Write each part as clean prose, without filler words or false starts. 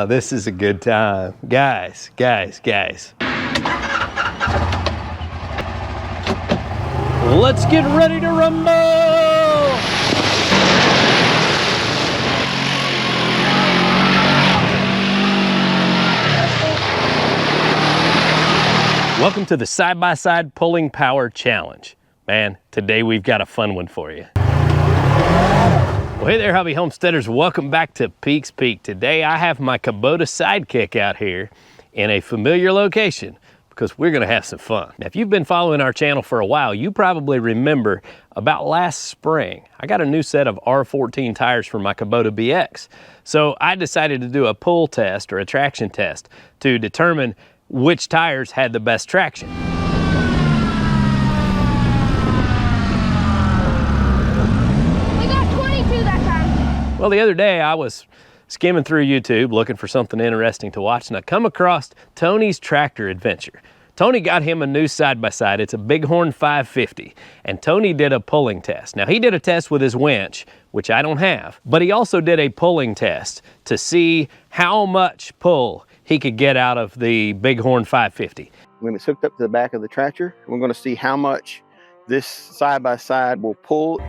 This is a good time. Guys. Let's get ready to rumble! Welcome to the Side-by-Side Pulling Power Challenge. Man, today we've got a fun one for you. Well, hey there, hobby homesteaders. Welcome back to Peaks Peak. Today I have my Kubota Sidekick out here in a familiar location because we're gonna have some fun. Now, if you've been following our channel for a while, you probably remember about last spring, I got a new set of R14 tires for my Kubota BX. So I decided to do a pull test or a traction test to determine which tires had the best traction. We got 22 that time. Well, the other day I was skimming through YouTube looking for something interesting to watch, and I come across Tony's tractor adventure. Tony got him a new side-by-side. It's a Bighorn 550, and Tony did a pulling test. Now, he did a test with his winch, which I don't have, but he also did a pulling test to see how much pull he could get out of the Bighorn 550. When it's hooked up to the back of the tractor, we're going to see how much this side-by-side will pull.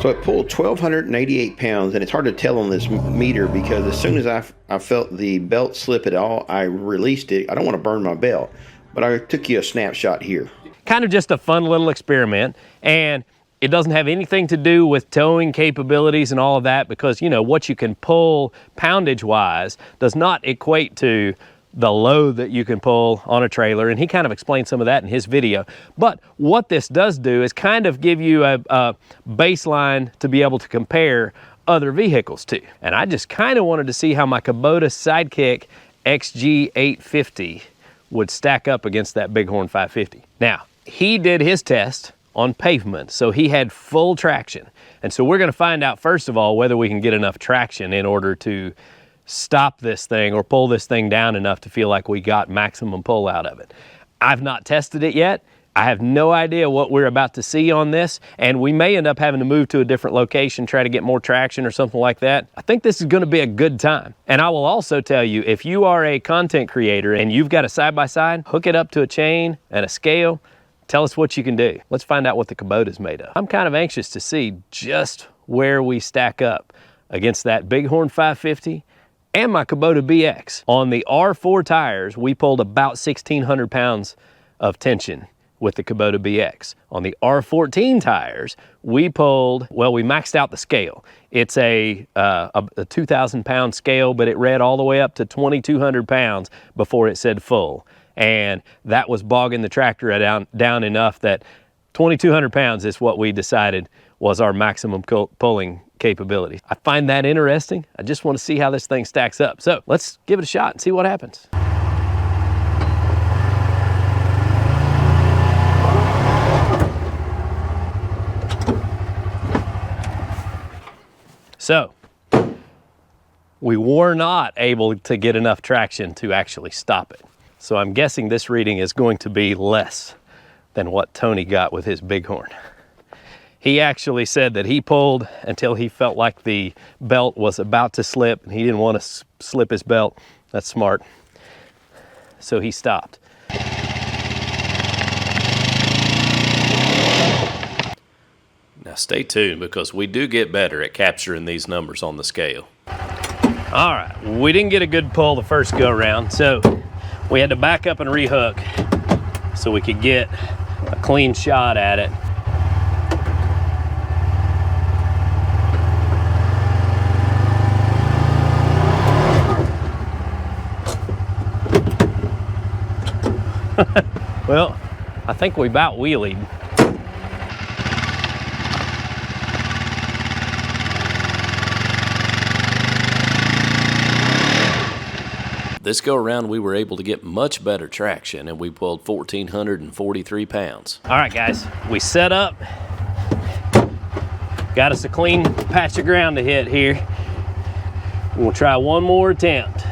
So it pulled 1,288 pounds, and it's hard to tell on this meter because as soon as I felt the belt slip at all, I released it. I don't want to burn my belt, but I took you a snapshot here. Kind of just a fun little experiment, and it doesn't have anything to do with towing capabilities and all of that because, you know, what you can pull poundage-wise does not equate to the load that you can pull on a trailer, and he kind of explained some of that in his video. But what this does do is kind of give you a baseline to be able to compare other vehicles to. And I just kind of wanted to see how my Kubota Sidekick XG850 would stack up against that Bighorn 550. Now, he did his test on pavement, so he had full traction. And so we're gonna find out, first of all, whether we can get enough traction in order to stop this thing or pull this thing down enough to feel like we got maximum pull out of it. I've not tested it yet. I have no idea what we're about to see on this, and we may end up having to move to a different location, try to get more traction or something like that. I think this is gonna be a good time. And I will also tell you, if you are a content creator and you've got a side-by-side, hook it up to a chain and a scale, tell us what you can do. Let's find out what the Kubota's made of. I'm kind of anxious to see just where we stack up against that Bighorn 550 and my Kubota BX. On the R4 tires, we pulled about 1,600 pounds of tension with the Kubota BX. On the R14 tires, we pulled, well, we maxed out the scale. It's a 2,000 pound scale, but it read all the way up to 2,200 pounds before it said full. And that was bogging the tractor down enough that 2,200 pounds is what we decided was our maximum pulling capability. I find that interesting. I just want to see how this thing stacks up. So let's give it a shot and see what happens. So we were not able to get enough traction to actually stop it. So I'm guessing this reading is going to be less than what Tony got with his Bighorn. He actually said that he pulled until he felt like the belt was about to slip and he didn't want to slip his belt. That's smart. So he stopped. Now stay tuned because we do get better at capturing these numbers on the scale. All right, we didn't get a good pull the first go around, so we had to back up and rehook so we could get a clean shot at it. Well, I think we about wheelied. This go around, we were able to get much better traction and we pulled 1,443 pounds. All right, guys, we set up. Got us a clean patch of ground to hit here. We'll try one more attempt.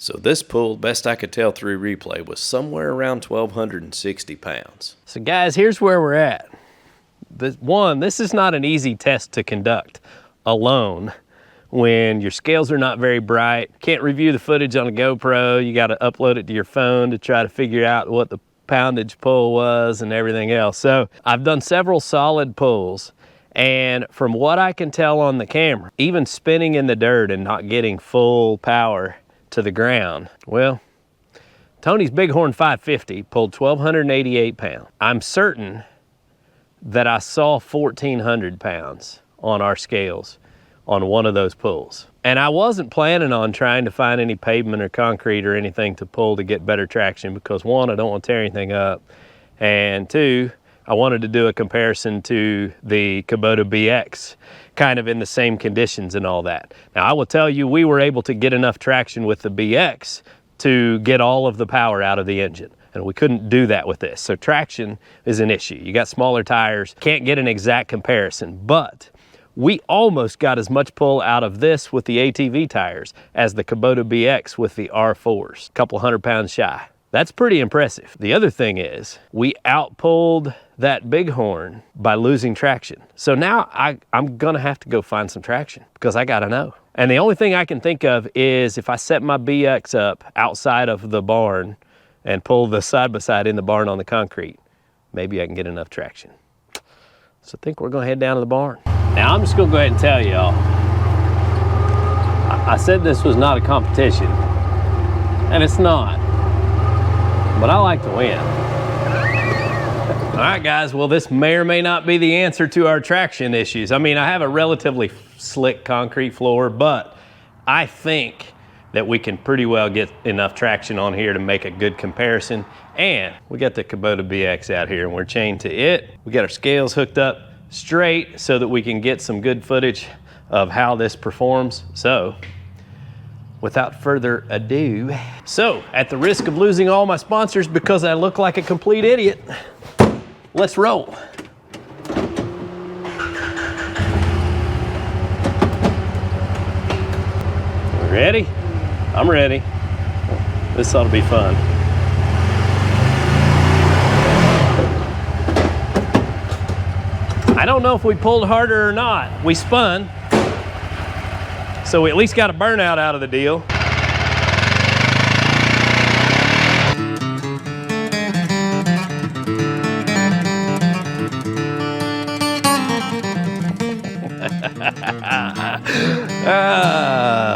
So this pull, best I could tell through replay, was somewhere around 1,260 pounds. So guys, here's where we're at. This is not an easy test to conduct alone when your scales are not very bright. Can't review the footage on a GoPro. You got to upload it to your phone to try to figure out what the poundage pull was and everything else. So I've done several solid pulls, and from what I can tell on the camera, even spinning in the dirt and not getting full power to the ground, well, Tony's Bighorn 550 pulled 1,288 pounds. I'm certain that I saw 1,400 pounds on our scales on one of those pulls. And I wasn't planning on trying to find any pavement or concrete or anything to pull to get better traction because one, I don't want to tear anything up, and two, I wanted to do a comparison to the Kubota BX, kind of in the same conditions and all that. Now I will tell you, we were able to get enough traction with the BX to get all of the power out of the engine, and we couldn't do that with this. So traction is an issue. You got smaller tires, can't get an exact comparison, but we almost got as much pull out of this with the ATV tires as the Kubota BX with the R4s, a couple 100 pounds shy. That's pretty impressive. The other thing is we outpulled that Bighorn by losing traction. So now I'm gonna have to go find some traction because I gotta know. And the only thing I can think of is if I set my BX up outside of the barn and pull the side-by-side in the barn on the concrete, maybe I can get enough traction. So I think we're gonna head down to the barn. Now I'm just gonna go ahead and tell y'all, I said this was not a competition, and it's not, but I like to win. All right guys, well this may or may not be the answer to our traction issues. I mean, I have a relatively slick concrete floor, but I think that we can pretty well get enough traction on here to make a good comparison. And we got the Kubota BX out here and we're chained to it. We got our scales hooked up straight so that we can get some good footage of how this performs. So without further ado, so at the risk of losing all my sponsors because I look like a complete idiot, let's roll. Ready? I'm ready. This ought to be fun. I don't know if we pulled harder or not. We spun, so we at least got a burnout out of the deal.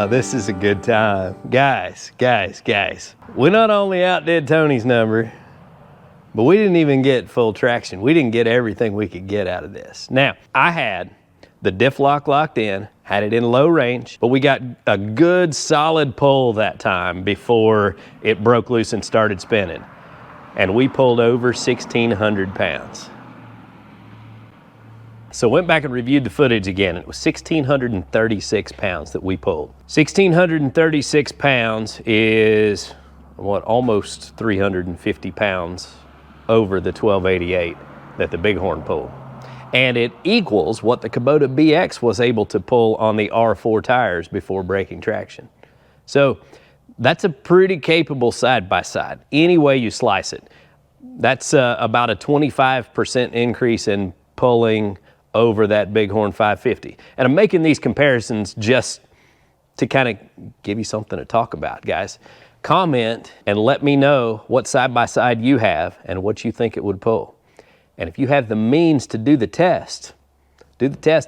This is a good time. Guys. We not only outdid Tony's number, but we didn't even get full traction. We didn't get everything we could get out of this. Now, I had the diff lock locked in, had it in low range, but we got a good solid pull that time before it broke loose and started spinning. And we pulled over 1,600 pounds. So went back and reviewed the footage again. It was 1,636 pounds that we pulled. 1,636 pounds is what, almost 350 pounds over the 1,288 that the Bighorn pulled. And it equals what the Kubota BX was able to pull on the R4 tires before breaking traction. So that's a pretty capable side-by-side, any way you slice it. That's about a 25% increase in pulling over that Bighorn 550. And I'm making these comparisons just to kind of give you something to talk about, guys. Comment and let me know what side-by-side you have and what you think it would pull. And if you have the means to do the test,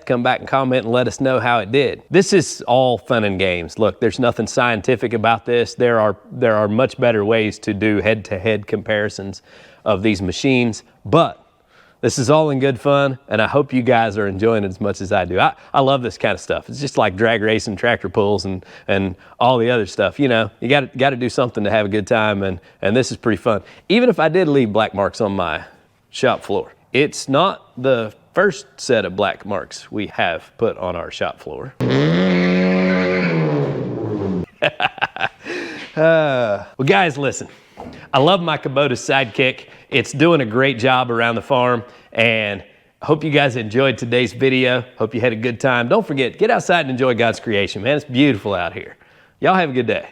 come back and comment and let us know how it did. This is all fun and games. Look, there's nothing scientific about this. There are much better ways to do head-to-head comparisons of these machines, but this is all in good fun, and I hope you guys are enjoying it as much as I do. I love this kind of stuff. It's just like drag racing, tractor pulls, and all the other stuff. You know, you got to do something to have a good time, and this is pretty fun. Even if I did leave black marks on my shop floor, it's not the first set of black marks we have put on our shop floor. Well, guys, listen. I love my Kubota Sidekick. It's doing a great job around the farm, and I hope you guys enjoyed today's video. Hope you had a good time. Don't forget, get outside and enjoy God's creation, man. It's beautiful out here. Y'all have a good day.